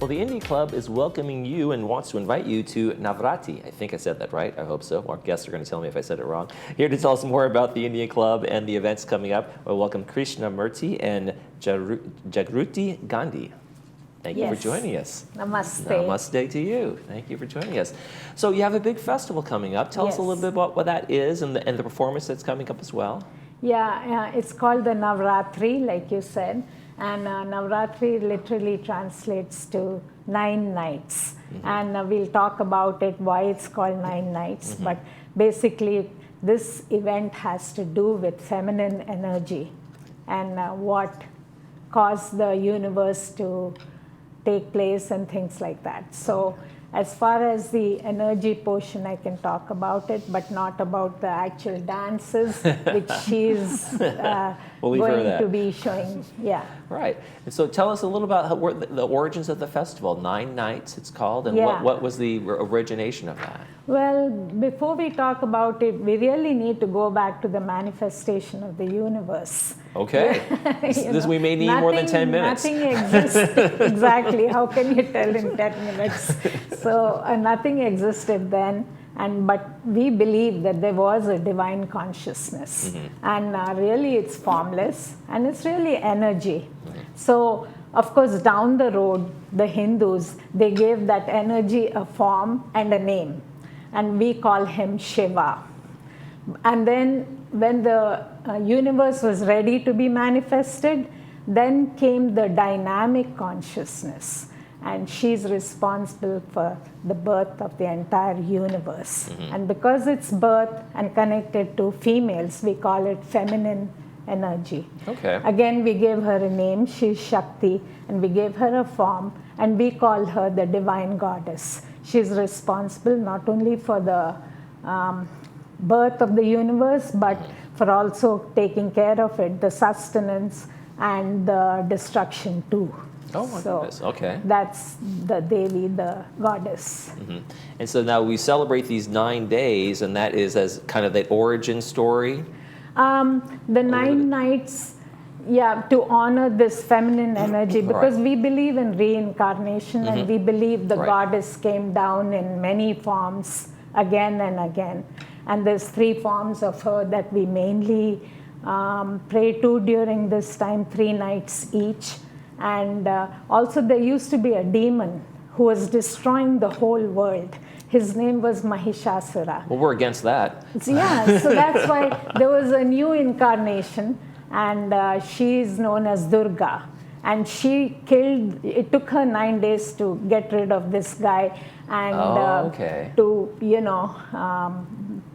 Well, the Indie Club is welcoming you and wants to invite you to Navratri. I think I said that right. I hope so. Our guests are going to tell me if I said it wrong. Here to tell us more about the Indian Club and the events coming up, we'll welcome Krishna Murthy and Jagruti Gandhi. Thank you for joining us. Namaste. Namaste to you. Thank you for joining us. So you have a big festival coming up. Tell us a little bit about what that is and the performance that's coming up as well. Yeah, it's called the Navratri, like you said. And Navratri literally translates to 9 nights. And we'll talk about it, why it's called 9 nights. But basically, this event has to do with feminine energy and what caused the universe to take place and things like that. So as far as the energy portion, I can talk about it, but not about the actual dances, which she's going to be showing. Yeah. Right. And so tell us a little about the origins of the festival. 9 nights, it's called, and what was the origination of that? Well, before we talk about it, we really need to go back to the manifestation of the universe. Okay. We may need more than 10 minutes. Nothing existed. Exactly. How can you tell in 10 minutes? So nothing existed then. But we believe that there was a divine consciousness. And really it's formless and it's really energy. So, of course, down the road, the Hindus, they gave that energy a form and a name. And we call him Shiva. And then when the universe was ready to be manifested, then came the dynamic consciousness. And she's responsible for the birth of the entire universe. And because it's birth and connected to females, we call it feminine energy. Okay. Again, we gave her a name, she's Shakti, and we gave her a form, and we call her the divine goddess. She's responsible not only for the birth of the universe, but for also taking care of it, the sustenance and the destruction too. Oh my goodness, okay. That's the Devi, the goddess. And so now we celebrate these 9 days, and that is as kind of the origin story? The 9 nights, to honor this feminine energy, because we believe in reincarnation, and we believe the goddess came down in many forms again and again. And there's 3 forms of her that we mainly pray to during this time, 3 nights each. And also there used to be a demon who was destroying the whole world. His name was Mahishasura. Well, we're against that. Yeah, so that's why there was a new incarnation, and she is known as Durga. And she killed, it took her 9 days to get rid of this guy and to,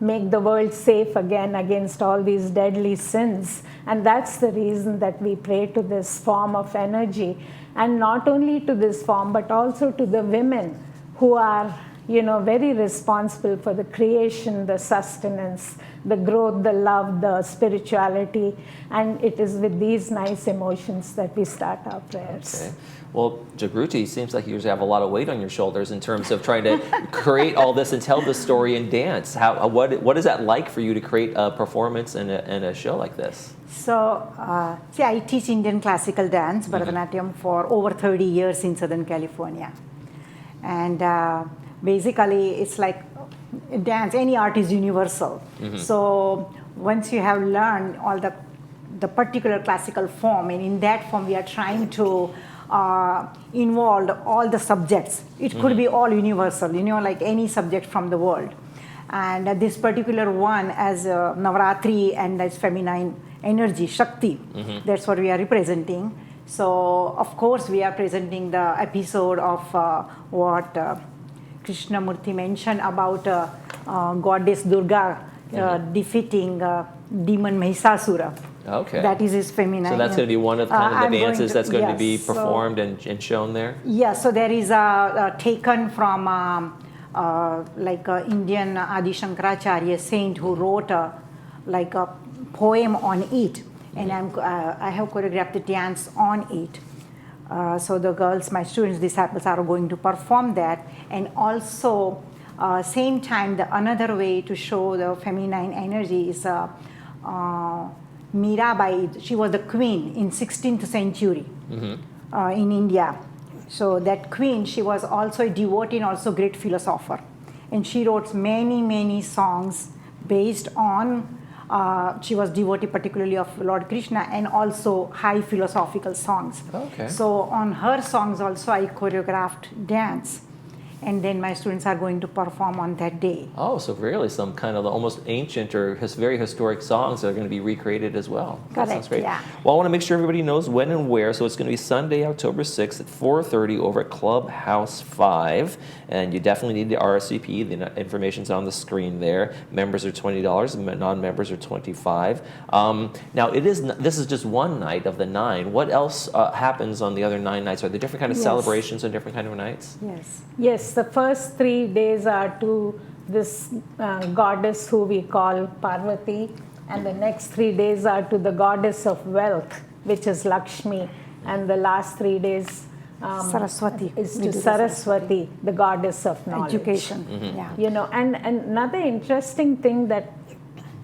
make the world safe again against all these deadly sins. And that's the reason that we pray to this form of energy. And not only to this form, but also to the women who are, very responsible for the creation, the sustenance, the growth, the love, the spirituality. And it is with these nice emotions that we start our prayers. Okay. Well, Jagruti, seems like you have a lot of weight on your shoulders in terms of trying to create all this and tell the story and dance. What is that like for you to create a performance and a show like this? So, I teach Indian classical dance, Bharatanatyam, for over 30 years in Southern California. And basically, it's like dance, any art is universal. So, once you have learned all the particular classical form, and in that form we are trying to involve all the subjects. It could be all universal, like any subject from the world. And this particular one as Navratri and as feminine energy, Shakti, that's what we are representing. So, of course, we are presenting the episode of what Krishna Murthy mentioned about goddess Durga defeating demon Mahishasura. Okay. That is his feminine. So that's going to be one of kind of the dances that's going to be performed and shown there? Yeah, so there is a taken from Indian Adi Shankaracharya saint who wrote a poem on it. And I have choreographed the dance on it. So the girls, my students, disciples are going to perform that. And also, same time, another way to show the feminine energy is Mirabai. She was the queen in 16th century in India. So that queen, she was also a devotee and also great philosopher. And she wrote many, many songs based on, she was devotee particularly of Lord Krishna, and also high philosophical songs. Okay. So on her songs also I choreographed dance. And then my students are going to perform on that day. Oh, so really some kind of almost ancient or very historic songs that are going to be recreated as well. That sounds Correct, great. yeah. Well, I want to make sure everybody knows when and where. So it's going to be Sunday, October 6th at 4:30 over at Clubhouse 5. And you definitely need the RSVP. The information's on the screen there. Members are $20, non-members are $25. Now, this is just one night of the 9. What else happens on the other 9 nights? Are there different kind of Yes. celebrations on different kind of nights? Yes. Yes, the first 3 days are to this goddess who we call Parvati, and the next 3 days are to the goddess of wealth, which is Lakshmi, and the last 3 days Saraswati. is We to do the Saraswati, the goddess of knowledge. Education. Yeah. You know, and another interesting thing that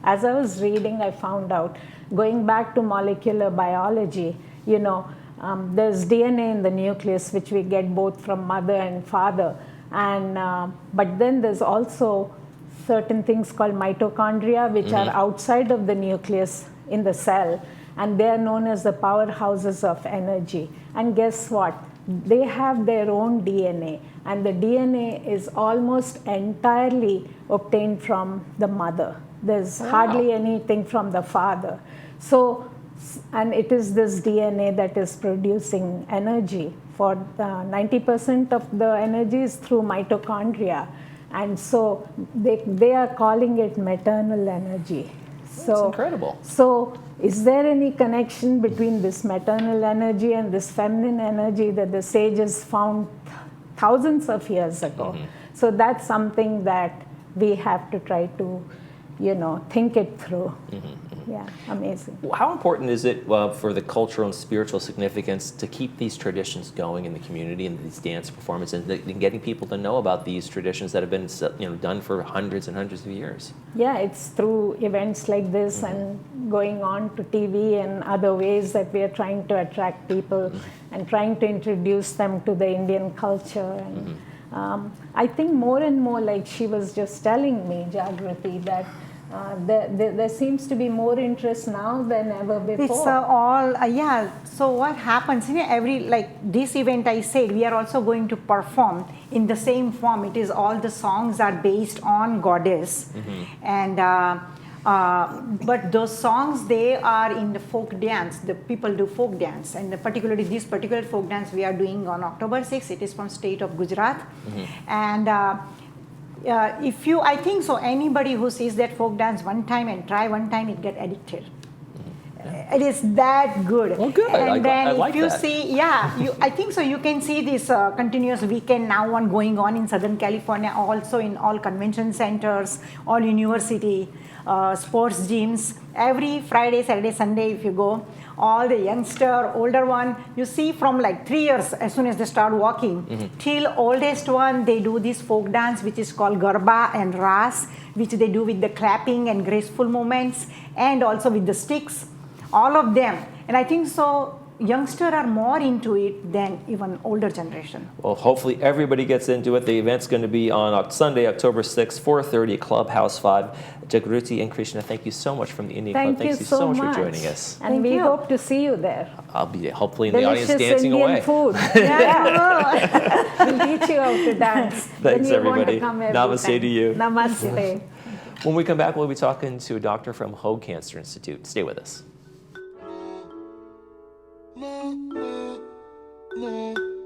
as I was reading, I found out, going back to molecular biology, you know, there's DNA in the nucleus, which we get both from mother and father. And but then there's also certain things called mitochondria, which are outside of the nucleus in the cell, and they are known as the powerhouses of energy. And guess what? They have their own DNA, and the DNA is almost entirely obtained from the mother. There's hardly anything from the father. So, and it is this DNA that is producing energy. For 90% of the energy is through mitochondria, and so they are calling it maternal energy. So, That's incredible. So, is there any connection between this maternal energy and this feminine energy that the sages found thousands of years ago? So that's something that we have to try to, you know, think it through. Yeah, amazing. How important is it for the cultural and spiritual significance to keep these traditions going in the community and these dance performances and getting people to know about these traditions that have been, you know, done for hundreds and hundreds of years? Yeah, it's through events like this and going on to TV and other ways that we are trying to attract people and trying to introduce them to the Indian culture. And I think more and more, like she was just telling me, Jagrati, that there seems to be more interest now than ever before. It's all, yeah. So what happens, you know, every, like this event I said, we are also going to perform in the same form. It is all the songs are based on goddess. And, but those songs, they are in the folk dance. The people do folk dance. And particularly this particular folk dance we are doing on October 6th, it is from state of Gujarat. And if you, I think so, anybody who sees that folk dance one time and try one time, it get addicted. It is that good. Well, good. And then I if like you that. see, yeah, I think so. You can see this continuous weekend now on going on in Southern California, also in all convention centers, all university, sports gyms. Every Friday, Saturday, Sunday, if you go, all the youngster, older one, you see from like 3 years, as soon as they start walking, till oldest one, they do this folk dance, which is called Garba and Ras, which they do with the clapping and graceful movements, and also with the sticks, all of them. And I think so, youngsters are more into it than even older generation. Well, hopefully everybody gets into it. The event's going to be on Sunday, October 6th, 4:30 at Clubhouse 5. Jagruti and Krishna, thank you so much from the Indian Club. Thank you Thanks so much much for joining us. And Thank we you. hope to see you there. I'll be hopefully in the Delicious audience dancing Indian away. food. Yeah, we'll teach you how to dance. Then Thanks, you want everybody. to come every Namaste time. to you. Namaste. When we come back, we'll be talking to a doctor from Hoag Cancer Institute. Stay with us. No, no, no.